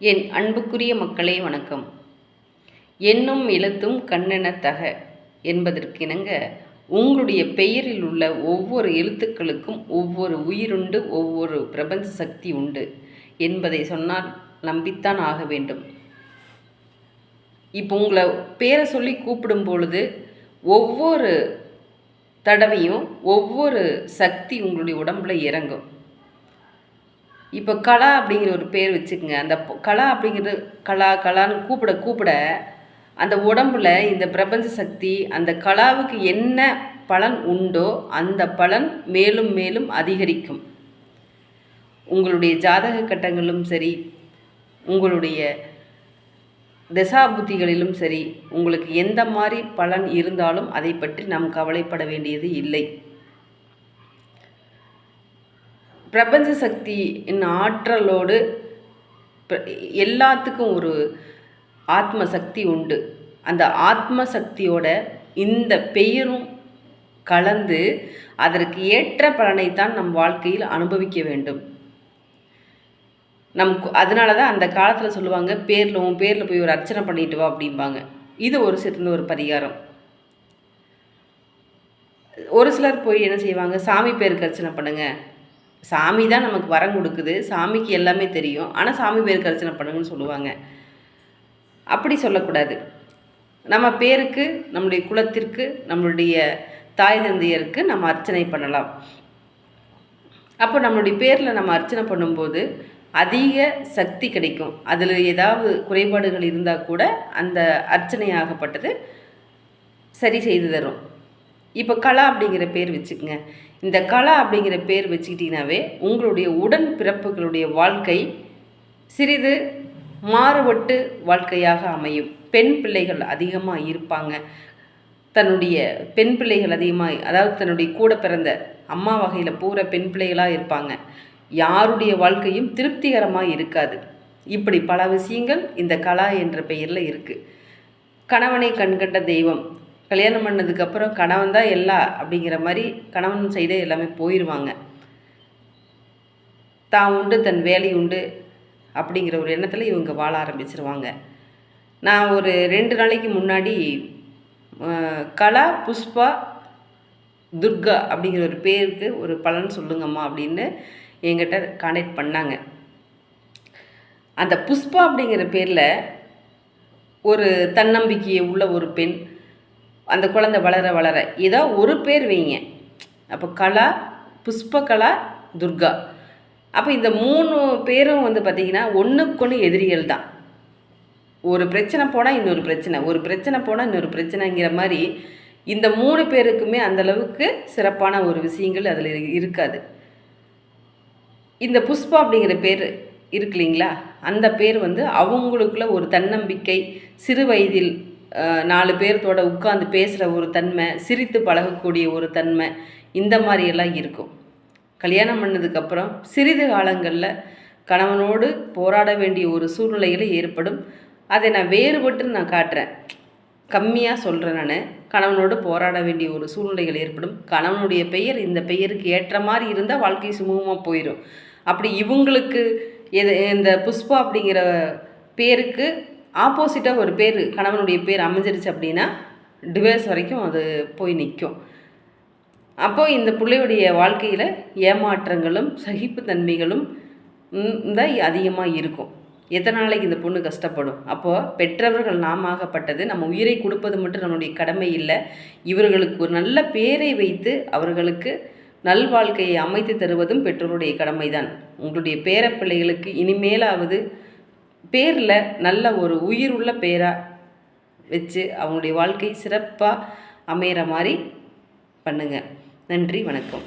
என் அன்புக்குரிய மக்களே வணக்கம். எண்ணும் எழுத்தும் கண்ணெனத்தக என்பதற்கிணங்க உங்களுடைய பெயரில் உள்ள ஒவ்வொரு எழுத்துக்களுக்கும் ஒவ்வொரு உயிருண்டு, ஒவ்வொரு பிரபஞ்ச சக்தி உண்டு என்பதை சொன்னால் நம்பித்தான் ஆக வேண்டும். இப்போ உங்களை பேரை சொல்லி கூப்பிடும் பொழுது ஒவ்வொரு தடவையும் ஒவ்வொரு சக்தி உங்களுடைய உடம்புல இறங்கும். இப்போ கலா அப்படிங்கிற ஒரு பேர் வச்சுக்கோங்க. அந்த கலா அப்படிங்கிறது கலான்னு கூப்பிட அந்த உடம்புல இந்த பிரபஞ்ச சக்தி அந்த கலாவுக்கு என்ன பலன் உண்டோ அந்த பலன் மேலும் மேலும் அதிகரிக்கும். உங்களுடைய ஜாதக கட்டங்களும் சரி, உங்களுடைய தசாபுத்திகளிலும் சரி, உங்களுக்கு எந்த மாதிரி பலன் இருந்தாலும் அதை பற்றி நாம் கவலைப்பட வேண்டியது இல்லை. பிரபஞ்ச சக்தியின் ஆற்றலோடு எல்லாத்துக்கும் ஒரு ஆத்ம சக்தி உண்டு. அந்த ஆத்ம சக்தியோட இந்த பெயரும் கலந்து அதற்கு ஏற்ற பலனைத்தான் நம் வாழ்க்கையில் அனுபவிக்க வேண்டும். அதனால தான் அந்த காலத்தில் சொல்லுவாங்க, உன் பேரில் போய் ஒரு அர்ச்சனை பண்ணிட்டு வா அப்படிம்பாங்க. இது ஒரு சிறந்த ஒரு பரிகாரம். ஒரு சிலர் போய் என்ன செய்வாங்க, சாமி பேருக்கு அர்ச்சனை பண்ணுங்க, சாமி தான் நமக்கு வரம் கொடுக்குது, சாமிக்கு எல்லாமே தெரியும், ஆனால் சாமி பேருக்கு அர்ச்சனை பண்ணுங்கன்னு சொல்லுவாங்க. அப்படி சொல்லக்கூடாது. நம்ம பேருக்கு, நம்முடைய குலத்திற்கு, நம்மளுடைய தாய் தந்தையருக்கு நம்ம அர்ச்சனை பண்ணலாம். அப்போ நம்மளுடைய பேரில் நம்ம அர்ச்சனை பண்ணும்போது அதிக சக்தி கிடைக்கும். அதில் ஏதாவது குறைபாடுகள் இருந்தால் கூட அந்த அர்ச்சனையாகப்பட்டது சரி செய்து தரும். இப்போ கலா அப்படிங்கிற பேர் வச்சுக்கோங்க. இந்த கலா அப்படிங்கிற பேர் வச்சுக்கிட்டிங்கனாவே உங்களுடைய உடன் பிறப்புகளுடைய வாழ்க்கை சிறிது மாறுபட்டு வாழ்க்கையாக அமையும். பெண் பிள்ளைகள் அதிகமாக இருப்பாங்க. தன்னுடைய பெண் பிள்ளைகள் அதிகமாக, அதாவது தன்னுடைய கூட பிறந்த அம்மா வகையில் பூரா பெண் பிள்ளைகளாக இருப்பாங்க. யாருடைய வாழ்க்கையும் திருப்திகரமாக இருக்காது. இப்படி பல விஷயங்கள் இந்த கலா என்ற பெயரில் இருக்குது. கணவனை கண்கண்ட தெய்வம். கல்யாணம் பண்ணதுக்கப்புறம் கணவன் தான் எல்லாம் அப்படிங்கிற மாதிரி கணவன் சைடே எல்லாமே போயிடுவாங்க. தான் உண்டு தன் வேலை உண்டு அப்படிங்கிற ஒரு எண்ணத்தில் இவங்க வாழ ஆரம்பிச்சிருவாங்க. நான் ஒரு 2 நாளைக்கு முன்னாடி கலா புஷ்பா துர்கா அப்படிங்கிற ஒரு பேருக்கு ஒரு பலன் சொல்லுங்கம்மா அப்படின்னு என்கிட்ட கான்டாக்ட் பண்ணாங்க. அந்த புஷ்பா அப்படிங்கிற பேரில் ஒரு தன்னம்பிக்கையை உள்ள ஒரு பெண், அந்த குழந்தை வளர வளர ஏதோ ஒரு பேர் வைங்க. அப்போ கலா, புஷ்பகலா, துர்கா. அப்போ இந்த 3 பேரும் பார்த்திங்கன்னா ஒன்றுக்கொன்று எதிரிகள் தான். ஒரு பிரச்சனை போனால் இன்னொரு பிரச்சனை, ஒரு பிரச்சனை போனால் இன்னொரு பிரச்சனைங்கிற மாதிரி இந்த 3 பேருக்குமே அந்தளவுக்கு சிறப்பான ஒரு விஷயங்கள் அதில் இருக்காது. இந்த புஷ்பா அப்படிங்கிற பேர் இருக்கு இல்லைங்களா, அந்த பேர் அவங்களுக்குள்ள ஒரு தன்னம்பிக்கை, சிறு வயதில் 4 பேர்த்தோட உட்கார்ந்து பேசுகிற ஒரு தன்மை, சிரித்து பழகக்கூடிய ஒரு தன்மை, இந்த மாதிரியெல்லாம் இருக்கும். கல்யாணம் பண்ணதுக்கப்புறம் சிறிது காலங்களில் கணவனோடு போராட வேண்டிய ஒரு சூழ்நிலைகள் ஏற்படும். அதை நான் வேறுபட்டு நான் காட்டுறேன், கம்மியாக சொல்கிறேன். நான் கணவனோடு போராட வேண்டிய ஒரு சூழ்நிலைகள் ஏற்படும். கணவனுடைய பெயர் இந்த பெயருக்கு ஏற்ற மாதிரி இருந்தால் வாழ்க்கை சுமூகமாக போயிடும். அப்படி இவங்களுக்கு இந்த புஷ்பா அப்படிங்கிற பேருக்கு ஆப்போசிட்டாக ஒரு பேர், கணவனுடைய பேர் அமைஞ்சிருச்சு அப்படின்னா டிவோர்ஸ் வரைக்கும் அது போய் நிற்கும். அப்போது இந்த பிள்ளையுடைய வாழ்க்கையில் ஏமாற்றங்களும் சகிப்புத்தன்மைகளும் தான் அதிகமாக இருக்கும். எத்தனை நாளைக்கு இந்த பொண்ணு கஷ்டப்படும்? அப்போது பெற்றவர்கள் நாமாகப்பட்டது, நம்ம உயிரை கொடுப்பது மட்டும் நம்மளுடைய கடமை இல்லை. இவர்களுக்கு ஒரு நல்ல பேரை வைத்து அவர்களுக்கு நல்வாழ்க்கையை அமைத்து தருவதும் பெற்றோருடைய கடமைதான். உங்களுடைய பேரப்பிள்ளைகளுக்கு இனிமேலாவது பேரில் நல்ல ஒரு உயிருள்ள பேராக வச்சு அவங்களுடைய வாழ்க்கை சிறப்பாக அமையிற மாதிரி பண்ணுங்கள். நன்றி, வணக்கம்.